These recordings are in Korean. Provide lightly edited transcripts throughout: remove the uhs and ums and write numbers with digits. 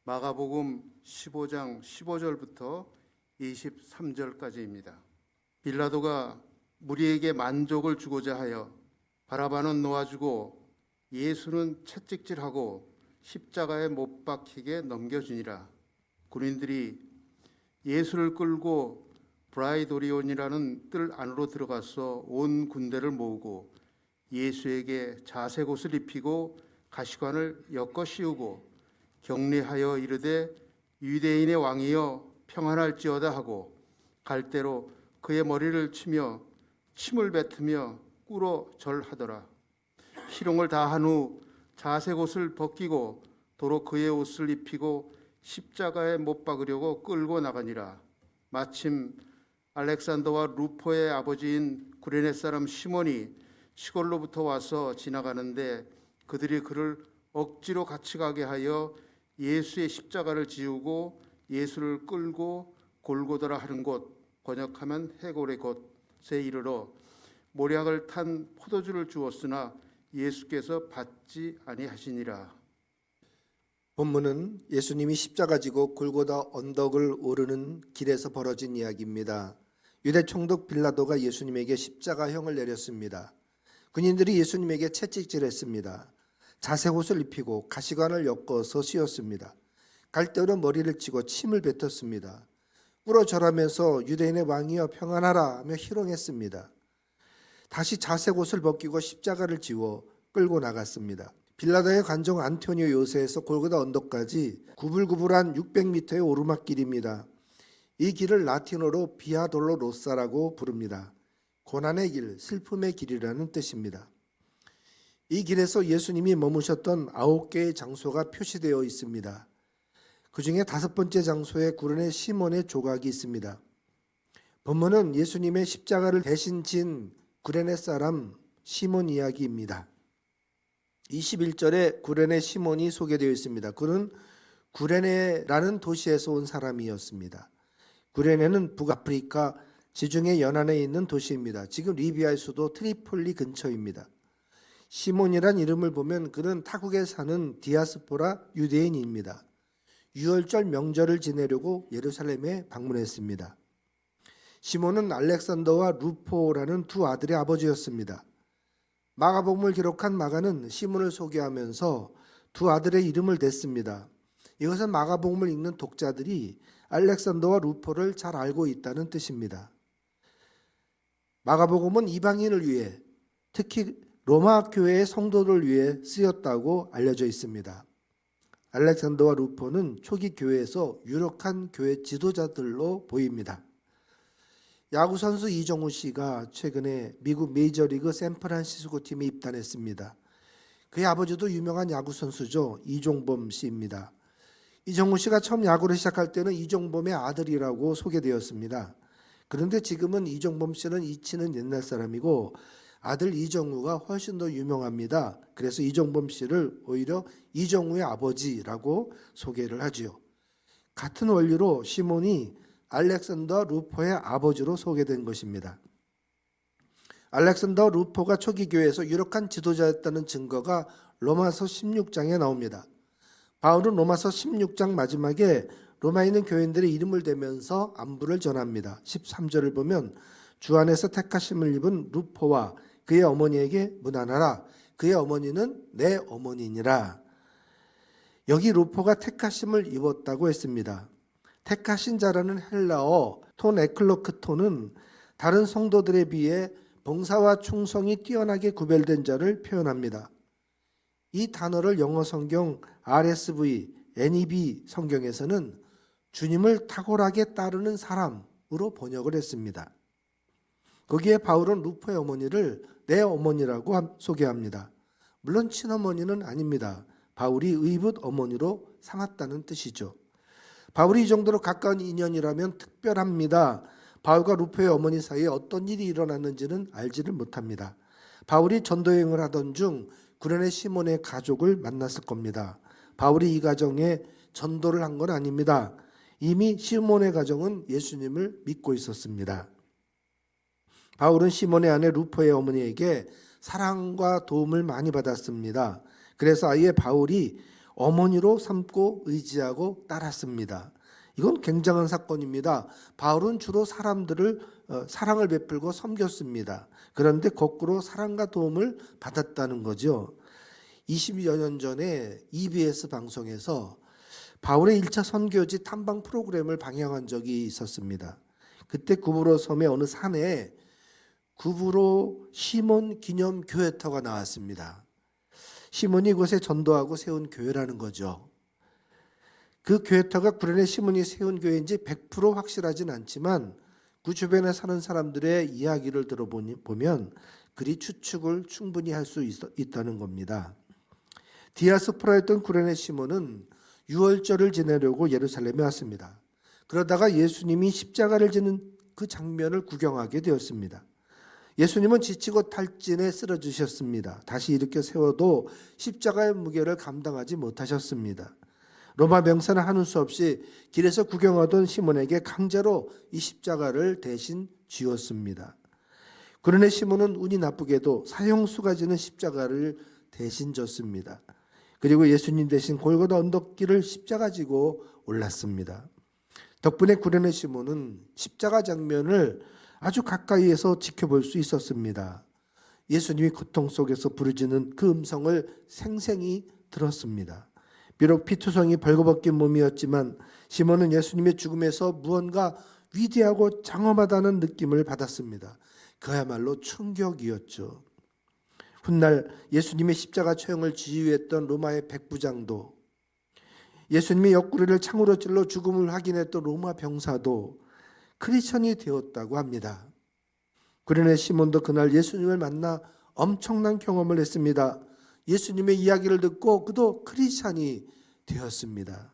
마가복음 15장 15절부터 23절까지입니다. 빌라도가 무리에게 만족을 주고자 하여 바라바는 놓아주고 예수는 채찍질하고 십자가에 못 박히게 넘겨주니라. 군인들이 예수를 끌고 브라이도리온이라는 뜰 안으로 들어가서 온 군대를 모으고 예수에게 자색옷을 입히고 가시관을 엮어 씌우고 격리하여 이르되 유대인의 왕이여 평안할지어다 하고 갈대로 그의 머리를 치며 침을 뱉으며 꿇어 절하더라. 희롱을 다한 후 자색옷을 벗기고 도로 그의 옷을 입히고 십자가에 못 박으려고 끌고 나가니라. 마침 알렉산더와 루포의 아버지인 구레네 사람 시몬이 시골로부터 와서 지나가는데 그들이 그를 억지로 같이 가게 하여 예수의 십자가를 지우고 예수를 끌고 골고다라 하는 곳, 번역하면 해골의 곳에 이르러 모략을 탄 포도주를 주었으나 예수께서 받지 아니하시니라. 본문은 예수님이 십자가 지고 골고다 언덕을 오르는 길에서 벌어진 이야기입니다. 유대 총독 빌라도가 예수님에게 십자가형을 내렸습니다. 군인들이 예수님에게 채찍질했습니다. 자색옷을 입히고 가시관을 엮어서 씌웠습니다. 갈대로 머리를 치고 침을 뱉었습니다. 꿇어 절하면서 유대인의 왕이여 평안하라 하며 희롱했습니다. 다시 자색옷을 벗기고 십자가를 지워 끌고 나갔습니다. 빌라도의 관종 안토니오 요새에서 골고다 언덕까지 구불구불한 600m의 오르막길입니다. 이 길을 라틴어로 비아 돌로로사라고 부릅니다. 고난의 길, 슬픔의 길이라는 뜻입니다. 이 길에서 예수님이 머무셨던 9개의 장소가 표시되어 있습니다. 그 중에 5번째 장소에 구레네 시몬의 조각이 있습니다. 본문은 예수님의 십자가를 대신 진 구레네 사람 시몬 이야기입니다. 21절에 구레네 시몬이 소개되어 있습니다. 그는 구레네라는 도시에서 온 사람이었습니다. 구레네는 북아프리카 지중해 연안에 있는 도시입니다. 지금 리비아의 수도 트리폴리 근처입니다. 시몬이란 이름을 보면 그는 타국에 사는 디아스포라 유대인입니다. 유월절 명절을 지내려고 예루살렘에 방문했습니다. 시몬은 알렉산더와 루포라는 두 아들의 아버지였습니다. 마가복음을 기록한 마가는 시몬을 소개하면서 두 아들의 이름을 댔습니다. 이것은 마가복음을 읽는 독자들이 알렉산더와 루포를 잘 알고 있다는 뜻입니다. 마가복음은 이방인을 위해, 특히 로마 교회의 성도를 위해 쓰였다고 알려져 있습니다. 알렉산더와 루포는 초기 교회에서 유력한 교회 지도자들로 보입니다. 야구 선수 이정우 씨가 최근에 미국 메이저리그 샌프란시스코 팀에 입단했습니다. 그의 아버지도 유명한 야구 선수죠. 이종범 씨입니다. 이정우 씨가 처음 야구를 시작할 때는 이종범의 아들이라고 소개되었습니다. 그런데 지금은 이종범 씨는 이치는 옛날 사람이고 아들 이정우가 훨씬 더 유명합니다. 그래서 이종범 씨를 오히려 이정우의 아버지라고 소개를 하지요. 같은 원리로 시몬이 알렉산더 루포의 아버지로 소개된 것입니다. 알렉산더 루포가 초기 교회에서 유력한 지도자였다는 증거가 로마서 16장에 나옵니다. 바울은 로마서 16장 마지막에 로마에 있는 교인들의 이름을 대면서 안부를 전합니다. 13절을 보면 주 안에서 택하심을 입은 루포와 그의 어머니에게 문안하라. 그의 어머니는 내 어머니니라. 여기 루포가 택하심을 입었다고 했습니다. 택하신 자라는 헬라어 톤 에클로크토는 다른 성도들에 비해 봉사와 충성이 뛰어나게 구별된 자를 표현합니다. 이 단어를 영어 성경 RSV, NEB 성경에서는 주님을 탁월하게 따르는 사람으로 번역을 했습니다. 거기에 바울은 루포의 어머니를 내 어머니라고 소개합니다. 물론 친어머니는 아닙니다. 바울이 의붓 어머니로 삼았다는 뜻이죠. 바울이 이 정도로 가까운 인연이라면 특별합니다. 바울과 루포의 어머니 사이에 어떤 일이 일어났는지는 알지를 못합니다. 바울이 전도여행을 하던 중 구레네 시몬의 가족을 만났을 겁니다. 바울이 이 가정에 전도를 한 건 아닙니다. 이미 시몬의 가정은 예수님을 믿고 있었습니다. 바울은 시몬의 아내 루포의 어머니에게 사랑과 도움을 많이 받았습니다. 그래서 아예 바울이 어머니로 삼고 의지하고 따랐습니다. 이건 굉장한 사건입니다. 바울은 주로 사람들을 사랑을 베풀고 섬겼습니다. 그런데 거꾸로 사랑과 도움을 받았다는 거죠. 20여 년 전에 EBS 방송에서 바울의 1차 선교지 탐방 프로그램을 방영한 적이 있었습니다. 그때 구브로 섬의 어느 산에 구브로 시몬 기념 교회터가 나왔습니다. 시몬이 이곳에 전도하고 세운 교회라는 거죠. 그 교회터가 구레네 시몬이 세운 교회인지 100% 확실하진 않지만 그 주변에 사는 사람들의 이야기를 들어보면 그리 추측을 충분히 할 수 있다는 겁니다. 디아스포라였던 구레네 시몬은 유월절을 지내려고 예루살렘에 왔습니다. 그러다가 예수님이 십자가를 지는 그 장면을 구경하게 되었습니다. 예수님은 지치고 탈진에 쓰러지셨습니다. 다시 일으켜 세워도 십자가의 무게를 감당하지 못하셨습니다. 로마 병사는 하는 수 없이 길에서 구경하던 시몬에게 강제로 이 십자가를 대신 쥐었습니다. 그러나 시몬은 운이 나쁘게도 사형수가 지는 십자가를 대신 졌습니다. 그리고 예수님 대신 골고다 언덕길을 십자가 지고 올랐습니다. 덕분에 구레네 시몬은 십자가 장면을 아주 가까이에서 지켜볼 수 있었습니다. 예수님이 고통 속에서 부르짖는 그 음성을 생생히 들었습니다. 비록 피투성이 벌거벗긴 몸이었지만 시몬은 예수님의 죽음에서 무언가 위대하고 장엄하다는 느낌을 받았습니다. 그야말로 충격이었죠. 훗날 예수님의 십자가 처형을 지휘했던 로마의 백부장도, 예수님의 옆구리를 창으로 찔러 죽음을 확인했던 로마 병사도 크리스천이 되었다고 합니다. 구레네 시몬도 그날 예수님을 만나 엄청난 경험을 했습니다. 예수님의 이야기를 듣고 그도 크리스천이 되었습니다.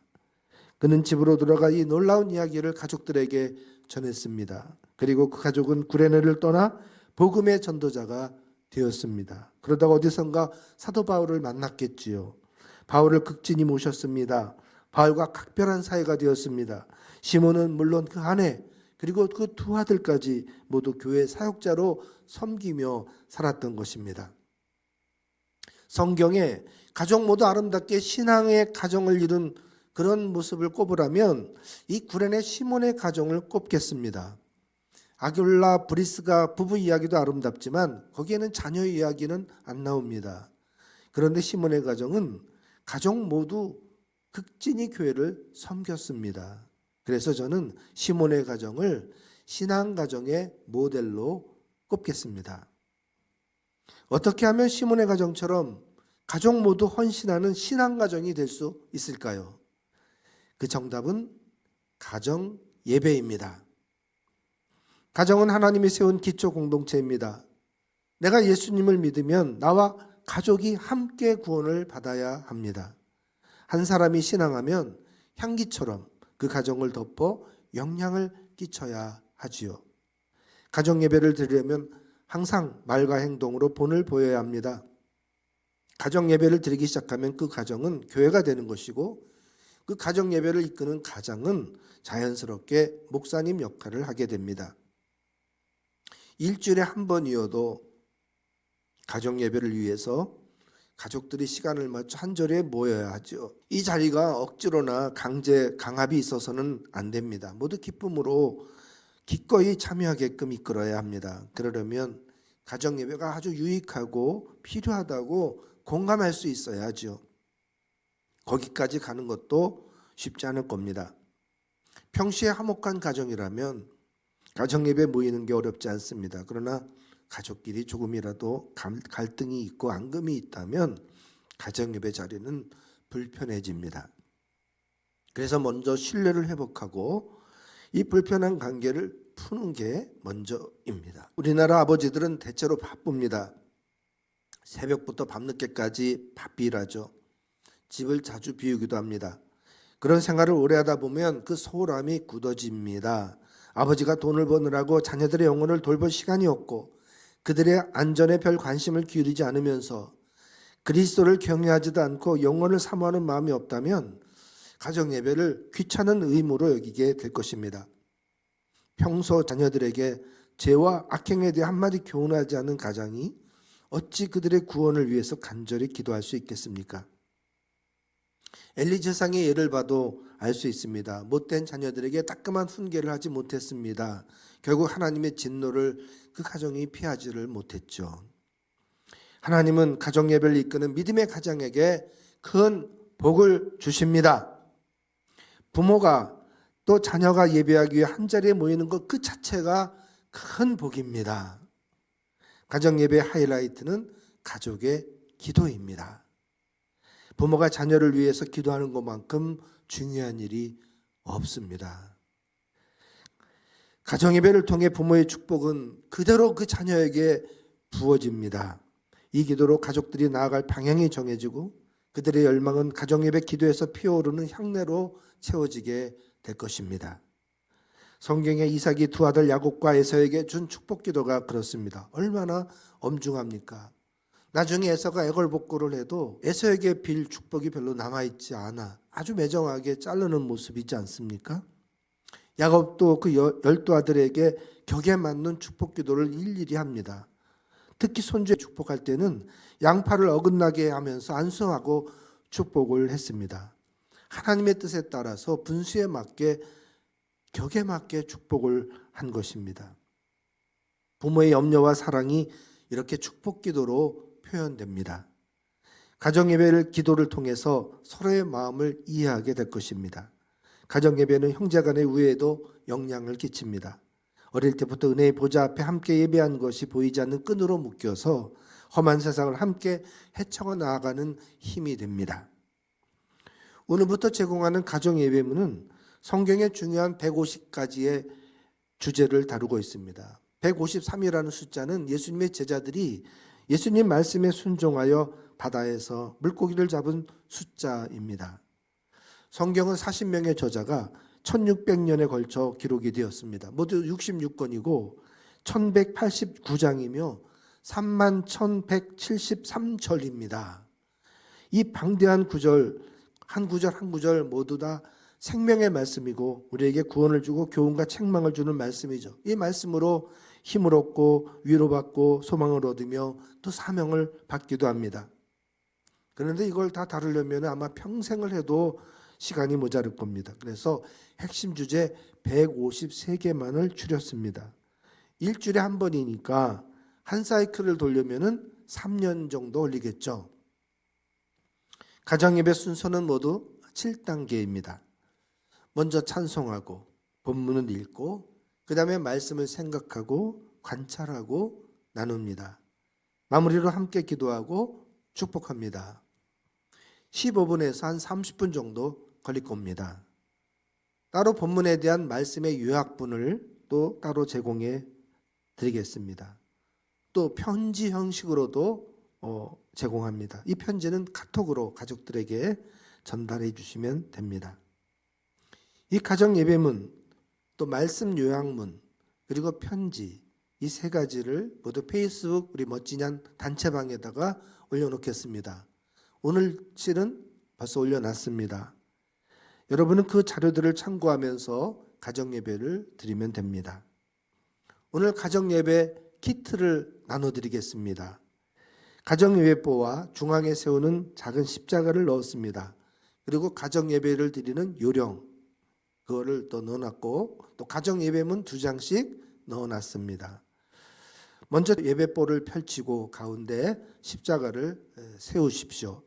그는 집으로 들어가 이 놀라운 이야기를 가족들에게 전했습니다. 그리고 그 가족은 구레네를 떠나 복음의 전도자가 되었습니다. 그러다가 어디선가 사도 바울을 만났겠지요. 바울을 극진히 모셨습니다. 바울과 각별한 사이가 되었습니다. 시몬은 물론 그 아내 그리고 그 두 아들까지 모두 교회 사역자로 섬기며 살았던 것입니다. 성경에 가족 모두 아름답게 신앙의 가정을 이룬 그런 모습을 꼽으라면 이 구레네 시몬의 가정을 꼽겠습니다. 아굴라 브리스가 부부 이야기도 아름답지만 거기에는 자녀 이야기는 안 나옵니다. 그런데 시몬의 가정은 가족 모두 극진히 교회를 섬겼습니다. 그래서 저는 시몬의 가정을 신앙 가정의 모델로 꼽겠습니다. 어떻게 하면 시몬의 가정처럼 가족 모두 헌신하는 신앙 가정이 될 수 있을까요? 그 정답은 가정 예배입니다. 가정은 하나님이 세운 기초 공동체입니다. 내가 예수님을 믿으면 나와 가족이 함께 구원을 받아야 합니다. 한 사람이 신앙하면 향기처럼 그 가정을 덮어 영향을 끼쳐야 하지요. 가정 예배를 드리려면 항상 말과 행동으로 본을 보여야 합니다. 가정 예배를 드리기 시작하면 그 가정은 교회가 되는 것이고 그 가정 예배를 이끄는 가장은 자연스럽게 목사님 역할을 하게 됩니다. 일주일에 한 번이어도 가정 예배를 위해서 가족들이 시간을 맞춰 한 자리에 모여야 하죠. 이 자리가 억지로나 강압이 있어서는 안 됩니다. 모두 기쁨으로 기꺼이 참여하게끔 이끌어야 합니다. 그러려면 가정 예배가 아주 유익하고 필요하다고 공감할 수 있어야 하죠. 거기까지 가는 것도 쉽지 않을 겁니다. 평시에 화목한 가정이라면 가정 예배 모이는 게 어렵지 않습니다. 그러나 가족끼리 조금이라도 갈등이 있고 앙금이 있다면 가정 예배 자리는 불편해집니다. 그래서 먼저 신뢰를 회복하고 이 불편한 관계를 푸는 게 먼저입니다. 우리나라 아버지들은 대체로 바쁩니다. 새벽부터 밤늦게까지 바삐 일하죠. 집을 자주 비우기도 합니다. 그런 생활을 오래 하다 보면 그 소홀함이 굳어집니다. 아버지가 돈을 버느라고 자녀들의 영혼을 돌볼 시간이 없고 그들의 안전에 별 관심을 기울이지 않으면서 그리스도를 경외하지도 않고 영혼을 사모하는 마음이 없다면 가정 예배를 귀찮은 의무로 여기게 될 것입니다. 평소 자녀들에게 죄와 악행에 대해 한마디 교훈하지 않는 가장이 어찌 그들의 구원을 위해서 간절히 기도할 수 있겠습니까? 엘리 제사장의 예를 봐도 알 수 있습니다. 못된 자녀들에게 따끔한 훈계를 하지 못했습니다. 결국 하나님의 진노를 그 가정이 피하지를 못했죠. 하나님은 가정 예배를 이끄는 믿음의 가정에게 큰 복을 주십니다. 부모가 또 자녀가 예배하기 위해 한자리에 모이는 것 그 자체가 큰 복입니다. 가정 예배의 하이라이트는 가족의 기도입니다. 부모가 자녀를 위해서 기도하는 것만큼 중요한 일이 없습니다. 가정 예배를 통해 부모의 축복은 그대로 그 자녀에게 부어집니다. 이 기도로 가족들이 나아갈 방향이 정해지고 그들의 열망은 가정 예배 기도에서 피어오르는 향내로 채워지게 될 것입니다. 성경에 이삭이 두 아들 야곱과 에서에게 준 축복 기도가 그렇습니다. 얼마나 엄중합니까? 나중에 에서가 애걸복걸을 해도 에서에게 빌 축복이 별로 남아있지 않아 아주 매정하게 자르는 모습이 있지 않습니까? 야곱도 그 12아들에게 격에 맞는 축복 기도를 일일이 합니다. 특히 손주에 축복할 때는 양팔을 어긋나게 하면서 안수하고 축복을 했습니다. 하나님의 뜻에 따라서 분수에 맞게 격에 맞게 축복을 한 것입니다. 부모의 염려와 사랑이 이렇게 축복 기도로 표현됩니다. 가정 예배를 기도를 통해서 서로의 마음을 이해하게 될 것입니다. 가정 예배는 형제 간의 우애에도 영향을 끼칩니다. 어릴 때부터 은혜의 보좌 앞에 함께 예배한 것이 보이지 않는 끈으로 묶여서 험한 세상을 함께 헤쳐가 나아가는 힘이 됩니다. 오늘부터 제공하는 가정 예배문은 성경의 중요한 150가지의 주제를 다루고 있습니다. 153이라는 숫자는 예수님의 제자들이 예수님 말씀에 순종하여 바다에서 물고기를 잡은 숫자입니다. 성경은 40명의 저자가 1600년에 걸쳐 기록이 되었습니다. 모두 66권이고 1189장이며 31,173절입니다. 이 방대한 구절 한 구절 한 구절 모두 다 생명의 말씀이고 우리에게 구원을 주고 교훈과 책망을 주는 말씀이죠. 이 말씀으로 힘을 얻고 위로받고 소망을 얻으며 또 사명을 받기도 합니다. 그런데 이걸 다 다루려면 아마 평생을 해도 시간이 모자랄 겁니다. 그래서 핵심 주제 153개만을 추렸습니다. 일주일에 한 번이니까 한 사이클을 돌려면 3년 정도 걸리겠죠. 가정예배 순서는 모두 7단계입니다. 먼저 찬송하고 본문을 읽고 그 다음에 말씀을 생각하고 관찰하고 나눕니다. 마무리로 함께 기도하고 축복합니다. 15분에서 한 30분 정도 걸릴 겁니다. 따로 본문에 대한 말씀의 요약분을 또 따로 제공해 드리겠습니다. 또 편지 형식으로도 제공합니다. 이 편지는 카톡으로 가족들에게 전달해 주시면 됩니다. 이 가정 예배문, 또 말씀 요약문, 그리고 편지 이 세 가지를 모두 페이스북 우리 멋지냔 단체방에다가 올려놓겠습니다. 오늘 실은 벌써 올려놨습니다. 여러분은 그 자료들을 참고하면서 가정 예배를 드리면 됩니다. 오늘 가정 예배 키트를 나눠드리겠습니다. 가정 예배보와 중앙에 세우는 작은 십자가를 넣었습니다. 그리고 가정 예배를 드리는 요령 그거를 또 넣어놨고 또 가정 예배문 2장씩 넣어놨습니다. 먼저 예배보를 펼치고 가운데 십자가를 세우십시오.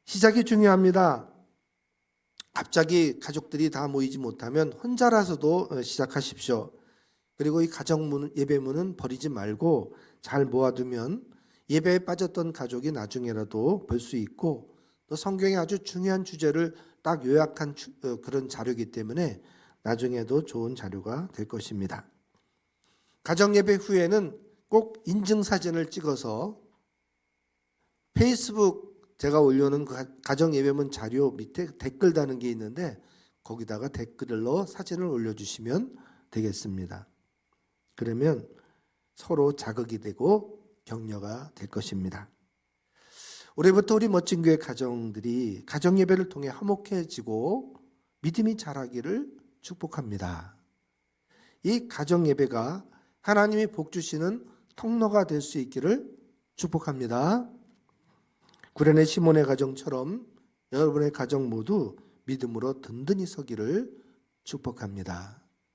시작이 중요합니다. 갑자기 가족들이 다 모이지 못하면 혼자라서도 시작하십시오. 그리고 이 가정 예배문은 버리지 말고 잘 모아두면 예배에 빠졌던 가족이 나중에라도 볼 수 있고 또 성경의 아주 중요한 주제를 딱 요약한 그런 자료이기 때문에 나중에도 좋은 자료가 될 것입니다. 가정 예배 후에는 꼭 인증사진을 찍어서 페이스북 제가 올려놓은 그 가정 예배문 자료 밑에 댓글 다는 게 있는데 거기다가 댓글로 사진을 올려주시면 되겠습니다. 그러면 서로 자극이 되고 격려가 될 것입니다. 올해부터 우리 멋진 교회 가정들이 가정 예배를 통해 화목해지고 믿음이 자라기를 축복합니다. 이 가정 예배가 하나님이 복 주시는 통로가 될 수 있기를 축복합니다. 구레네 시몬의 가정처럼 여러분의 가정 모두 믿음으로 든든히 서기를 축복합니다.